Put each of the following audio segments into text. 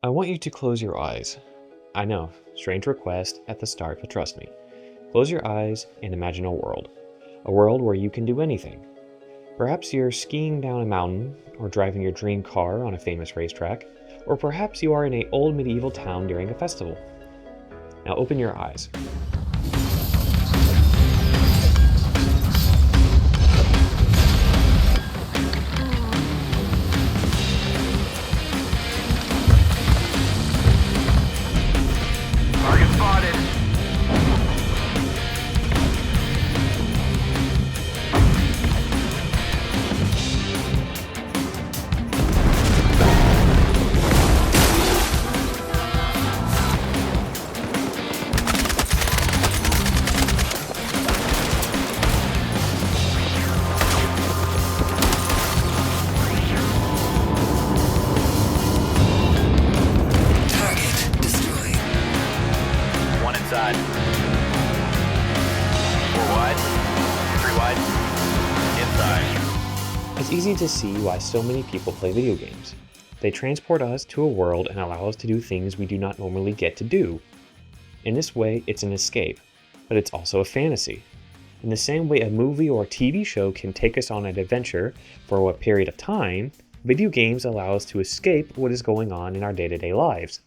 I want you to close your eyes. I know, strange request at the start, but trust me. Close your eyes and imagine a world where you can do anything. Perhaps you're skiing down a mountain, or driving your dream car on a famous racetrack, or perhaps you are in an old medieval town during a festival. Now open your eyes. Target spotted. Target destroyed. One inside. Four wide. Three wide. Inside. It's easy to see why so many people play video games. They transport us to a world and allow us to do things we do not normally get to do. In this way, it's an escape, but it's also a fantasy. In the same way a movie or TV show can take us on an adventure for a period of time, video games allow us to escape what is going on in our day-to-day lives.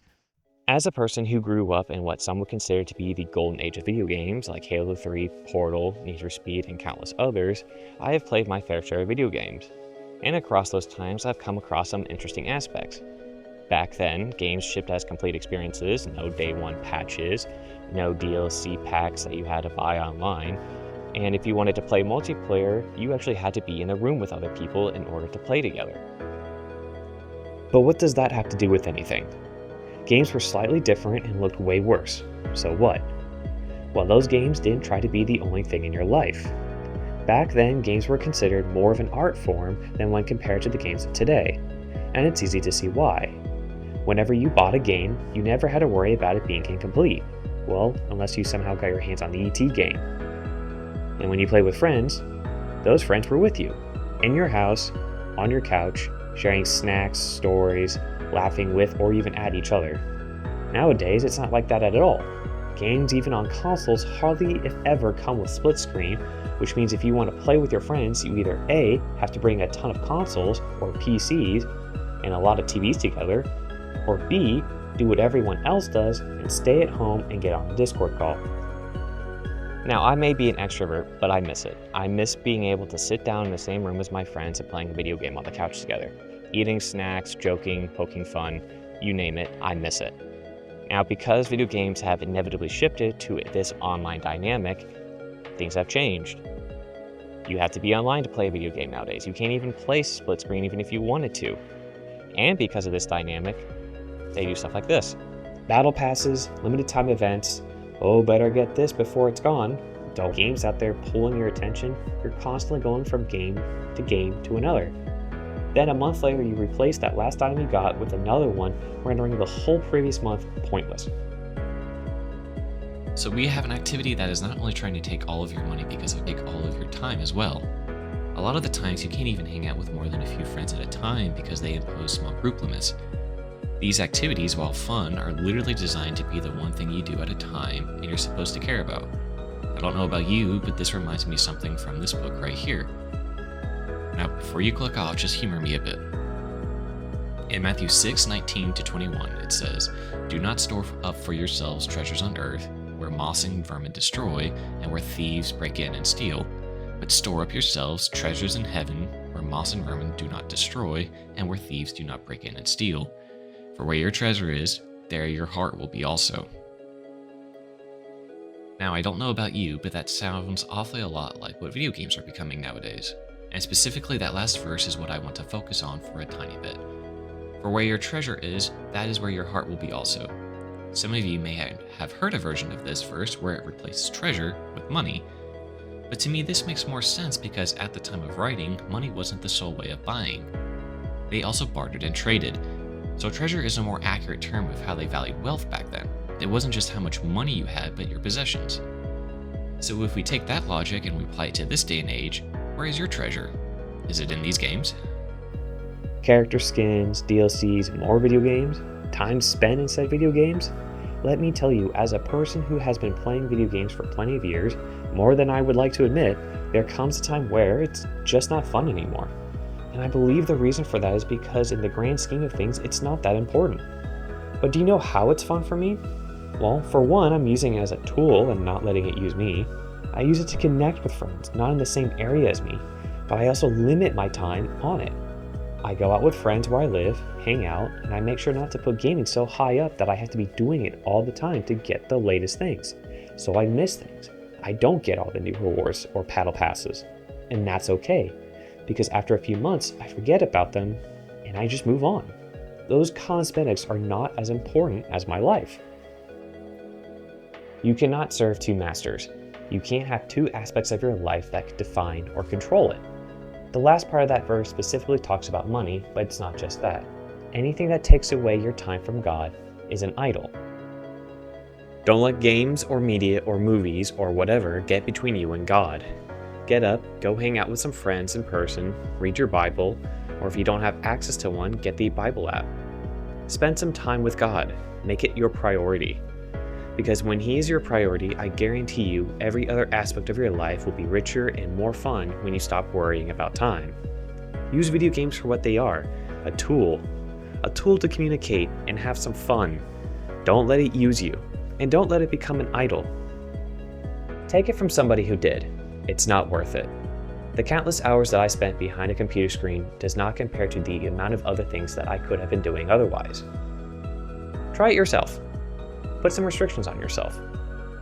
As a person who grew up in what some would consider to be the golden age of video games, like Halo 3, Portal, Need for Speed, and countless others, I have played my fair share of video games. And across those times, I've come across some interesting aspects. Back then, games shipped as complete experiences, no day one patches, no DLC packs that you had to buy online, and if you wanted to play multiplayer, you actually had to be in a room with other people in order to play together. But what does that have to do with anything? Games were slightly different and looked way worse. So what? Well, those games didn't try to be the only thing in your life. Back then, games were considered more of an art form than when compared to the games of today, and it's easy to see why. Whenever you bought a game, you never had to worry about it being incomplete. Well, unless you somehow got your hands on the ET game. And when you played with friends, those friends were with you, in your house, on your couch, sharing snacks, stories, laughing with or even at each other. Nowadays, it's not like that at all. Games even on consoles hardly if ever come with split screen, which means if you want to play with your friends, you either A, have to bring a ton of consoles or PCs and a lot of TVs together, or B, do what everyone else does and stay at home and get on a Discord call. Now, I may be an extrovert, but I miss it. I miss being able to sit down in the same room as my friends and playing a video game on the couch together. Eating snacks, joking, poking fun, you name it, I miss it. Now, because video games have inevitably shifted to this online dynamic, things have changed. You have to be online to play a video game nowadays. You can't even play split screen even if you wanted to. And because of this dynamic, they do stuff like this. Battle passes, limited time events, oh, better get this before it's gone. Dull games out there pulling your attention, you're constantly going from game to another. Then a month later, you replace that last item you got with another one, rendering the whole previous month pointless. So we have an activity that is not only trying to take all of your money because it will take all of your time as well. A lot of the times you can't even hang out with more than a few friends at a time because they impose small group limits. These activities, while fun, are literally designed to be the one thing you do at a time and you're supposed to care about. I don't know about you, but this reminds me of something from this book right here. Now, before you click off, just humor me a bit. In Matthew 6:19-21, it says, "Do not store up for yourselves treasures on earth, where moss and vermin destroy, and where thieves break in and steal. But store up yourselves treasures in heaven, where moss and vermin do not destroy, and where thieves do not break in and steal. For where your treasure is, there your heart will be also." Now, I don't know about you, but that sounds awfully a lot like what video games are becoming nowadays. And specifically, that last verse is what I want to focus on for a tiny bit. For where your treasure is, that is where your heart will be also. Some of you may have heard a version of this verse where it replaces treasure with money, but to me this makes more sense because at the time of writing, money wasn't the sole way of buying. They also bartered and traded, so treasure is a more accurate term of how they valued wealth back then. It wasn't just how much money you had, but your possessions. So if we take that logic and we apply it to this day and age, where is your treasure? Is it in these games? Character skins, DLCs, and more video games? time spent in said video games? Let me tell you, as a person who has been playing video games for plenty of years, more than I would like to admit, there comes a time where it's just not fun anymore. And I believe the reason for that is because in the grand scheme of things, it's not that important. But do you know how it's fun for me? Well, for one, I'm using it as a tool and not letting it use me. I use it to connect with friends, not in the same area as me, but I also limit my time on it. I go out with friends where I live, hang out, and I make sure not to put gaming so high up that I have to be doing it all the time to get the latest things. So I miss things. I don't get all the new rewards or paddle passes. And that's okay, because after a few months, I forget about them and I just move on. Those cosmetics are not as important as my life. You cannot serve two masters. You can't have two aspects of your life that could define or control it. The last part of that verse specifically talks about money, but it's not just that. Anything that takes away your time from God is an idol. Don't let games or media or movies or whatever get between you and God. Get up, go hang out with some friends in person, read your Bible, or if you don't have access to one, get the Bible app. Spend some time with God. Make it your priority. Because when He is your priority, I guarantee you every other aspect of your life will be richer and more fun when you stop worrying about time. Use video games for what they are, a tool to communicate and have some fun. Don't let it use you, and don't let it become an idol. Take it from somebody who did. It's not worth it. The countless hours that I spent behind a computer screen does not compare to the amount of other things that I could have been doing otherwise. Try it yourself. Put some restrictions on yourself.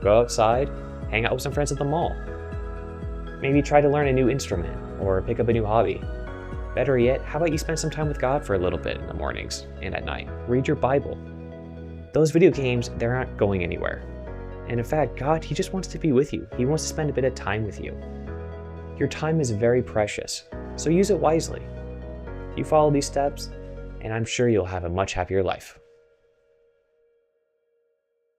Go outside, hang out with some friends at the mall. Maybe try to learn a new instrument or pick up a new hobby. Better yet, how about you spend some time with God for a little bit in the mornings and at night? Read your Bible. Those video games, they're not going anywhere. And in fact, God, He just wants to be with you. He wants to spend a bit of time with you. Your time is very precious, so use it wisely. You follow these steps, and I'm sure you'll have a much happier life.